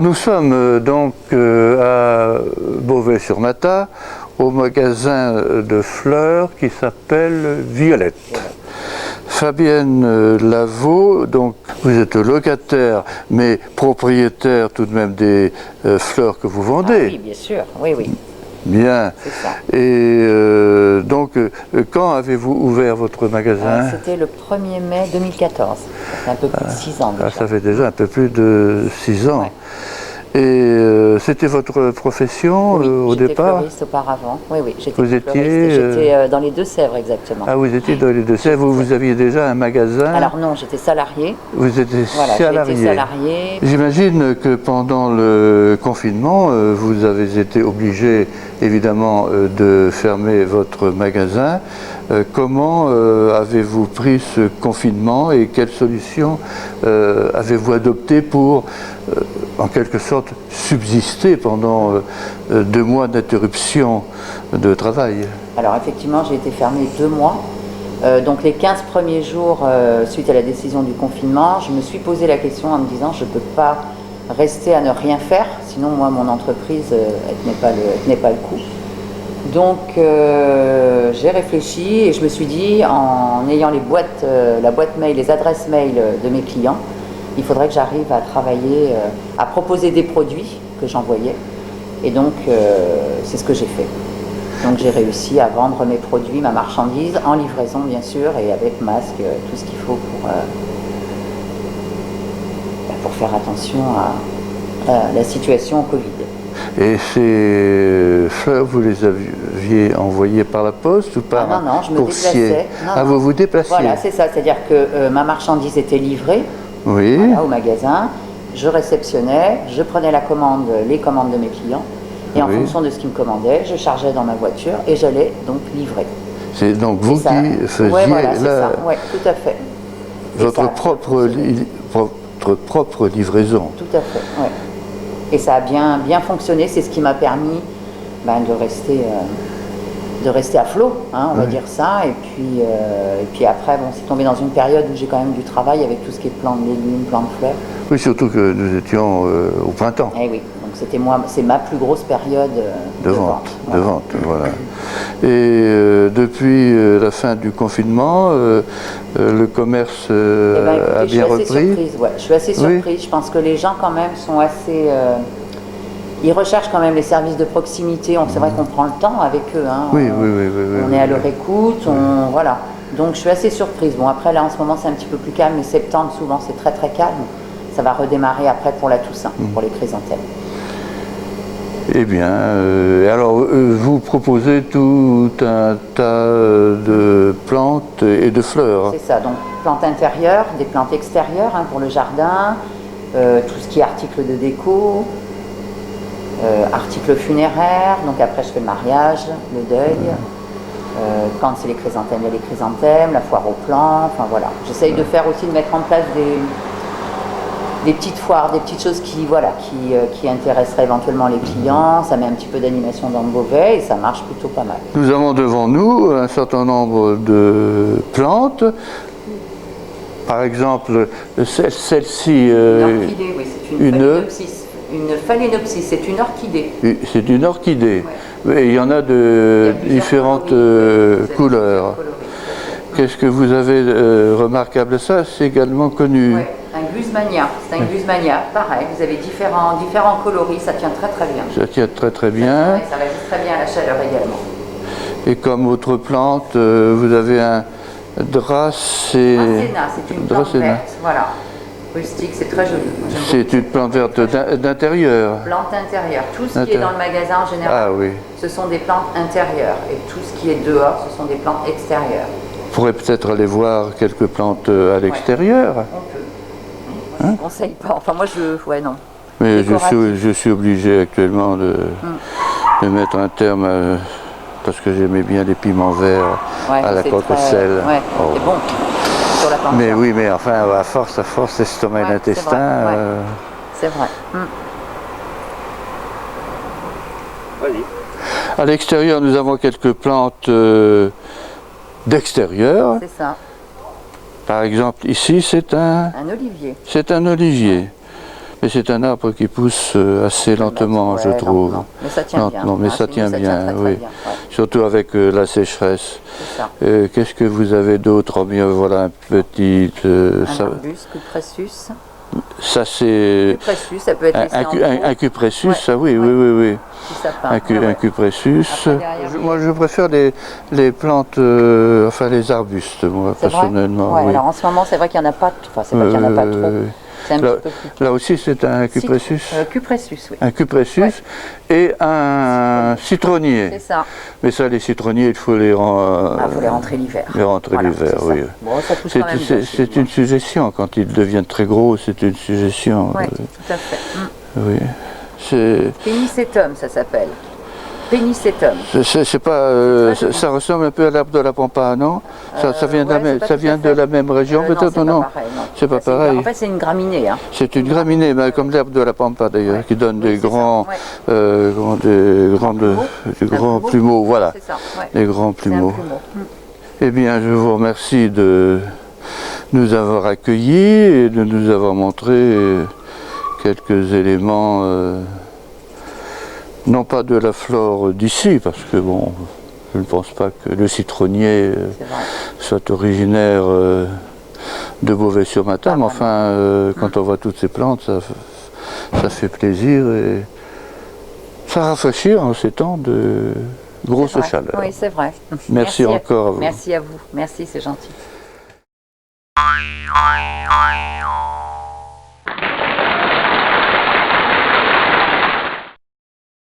nous sommes donc à Beauvais-sur-Matha, au magasin de fleurs qui s'appelle Violette. Fabienne Lavaux, donc vous êtes locataire, mais propriétaire tout de même des fleurs que vous vendez. Ah oui, bien sûr, oui, oui. Bien. C'est ça. Et donc, quand avez-vous ouvert votre magasin? C'était le 1er mai 2014. Ça fait un peu plus de 6 ans déjà. Ça fait déjà un peu plus de 6 ans. Ouais. Et c'était votre profession Oui, au j'étais départ? fleuriste auparavant. Oui, oui, j'étais Vous fleuriste. étiez, J'étais dans les Deux-Sèvres exactement. Ah, vous étiez dans les Deux-Sèvres, vous aviez déjà un magasin? Alors non, j'étais salariée. Vous étiez Voilà, salarié. j'étais salariée. J'imagine que pendant le confinement, vous avez été obligé évidemment de fermer votre magasin. Comment avez-vous pris ce confinement et quelles solutions avez-vous adoptées pour, en quelque sorte, subsister pendant 2 mois d'interruption de travail? Alors effectivement, j'ai été fermée 2 mois. Donc les 15 premiers jours suite à la décision du confinement, je me suis posé la question en me disant je ne peux pas rester à ne rien faire, sinon moi mon entreprise elle tenait pas le coup. Donc j'ai réfléchi et je me suis dit en ayant la boîte mail, les adresses mail de mes clients, il faudrait que j'arrive à travailler, à proposer des produits que j'envoyais. Et donc c'est ce que j'ai fait. Donc j'ai réussi à vendre mes produits, ma marchandise, en livraison bien sûr, et avec masque, tout ce qu'il faut pour faire attention à la situation Covid. Et ces fleurs, vous les aviez envoyées par la poste ou par non, non, je me coursier? déplaçais. Non, vous vous déplaciez? Voilà, c'est ça, c'est-à-dire que ma marchandise était livrée oui. Voilà, au magasin, je réceptionnais, je prenais les commandes de mes clients, et en fonction de ce qu'ils me commandaient, je chargeais dans ma voiture et j'allais donc livrer. C'est donc vous qui faisiez voilà, ça. Ouais, tout à fait. Votre propre livraison. Tout à fait, oui. Et ça a bien fonctionné, c'est ce qui m'a permis de rester à flot, hein, on va dire ça. Et puis après, bon, c'est tombé dans une période où j'ai quand même du travail avec tout ce qui est plantes de légumes, plantes de fleurs. Oui, surtout que nous étions au printemps. Eh oui, donc c'est ma plus grosse période de vente. De vente, voilà. Et depuis la fin du confinement, le commerce a bien repris. Je suis assez surprise. Je pense que les gens quand même sont assez... ils recherchent quand même les services de proximité. C'est vrai qu'on prend le temps avec eux. Hein. Oui. On est à leur écoute, voilà. Donc je suis assez surprise. Bon, après là en ce moment c'est un petit peu plus calme, mais septembre souvent c'est très très calme. Ça va redémarrer après pour la Toussaint, pour les chrysanthèmes. Eh bien, alors vous proposez tout un tas de plantes et de fleurs. C'est ça, donc plantes intérieures, des plantes extérieures hein, pour le jardin, tout ce qui est articles de déco, articles funéraires, donc après je fais le mariage, le deuil. Quand c'est les chrysanthèmes, il y a les chrysanthèmes, la foire aux plants, enfin voilà. J'essaye de mettre en place des petites foires, des petites choses qui intéresseraient éventuellement les clients. Ça met un petit peu d'animation dans le Beauvais et ça marche plutôt pas mal. Nous avons devant nous un certain nombre de plantes. Par exemple, celle-ci... une orchidée, oui, c'est une phalaenopsis, c'est une orchidée. C'est une orchidée. Ouais. Il y en a de différentes couleurs. Qu'est-ce que vous avez remarquable? Ça, c'est également connu. Ouais. Un glusmania, c'est un glusmania, pareil, vous avez différents coloris, ça tient très très bien. Ça tient très très bien. Ça résiste très bien à la chaleur également. Et comme autre plante, vous avez un dracéna. C'est une plante verte, voilà. Rustique, c'est très joli. C'est une plante verte d'intérieur. Plante intérieure. Tout ce qui est dans le magasin en général, ce sont des plantes intérieures. Et tout ce qui est dehors, ce sont des plantes extérieures. On pourrait peut-être aller voir quelques plantes à l'extérieur. On peut. Je ne conseille pas. Enfin, moi, non. Mais je suis obligé actuellement de mettre un terme parce que j'aimais bien les piments verts à la coque au sel. Ouais, c'est bon. Sur la mais oui, mais enfin, à force, l'estomac et l'intestin. C'est vrai. À l'extérieur, nous avons quelques plantes d'extérieur. C'est ça. Par exemple, ici, c'est un olivier. C'est un olivier. Mais c'est un arbre qui pousse assez lentement, je trouve. Lentement. Mais ça tient bien. Lentement, mais ça tient bien, oui. bien, ouais. Surtout avec la sécheresse. C'est ça. Qu'est-ce que vous avez d'autre? Oh bien, voilà un petit... Un arbus, cupressus. Ça c'est... Cupressus, ça peut être laissé en pot. Un cupressus, Ouais, ça oui, ouais. oui. Petit sapin. Un cupressus. Après, derrière, Moi je préfère les plantes, enfin les arbustes, moi c'est vrai. personnellement. Ouais, Oui. alors en ce moment, c'est vrai qu'il n'y en a pas, enfin c'est pas qu'il n'y en a pas trop. C'est un Là, petit peu plus. là aussi c'est un cupressus. Cupressus, oui. Un cupressus et un citronnier. C'est ça. Mais ça, les citronniers, il faut les faut les rentrer l'hiver. Les rentrer Voilà, l'hiver, c'est oui. ça. Bon, ça pousse quand même bien, chez C'est nous, une suggestion. Quand ils deviennent très gros, c'est une suggestion. Oui, tout à fait. Oui. C'est Pénicetum, ça s'appelle. Pénicetum. c'est pas. Ça ressemble un peu à l'arbre de la pampa, non? Ça vient, ça vient de la même région, peut-être, non? C'est pas pareil. En fait, c'est une graminée. Hein. C'est une graminée, mais comme l'herbe de la pampa d'ailleurs, qui donne des grands, grands plumeaux, voilà, Ça, des grands plumeaux. Plumeau. Eh bien, je vous remercie de nous avoir accueillis et de nous avoir montré quelques éléments, non pas de la flore d'ici, parce que bon, je ne pense pas que le citronnier soit originaire de Beauvais-sur-Matane, mais enfin, quand on voit toutes ces plantes, ça fait plaisir et ça rafraîchit en ces temps de grosse chaleur. Oui, c'est vrai. Merci encore à vous. Merci à vous. Merci, c'est gentil.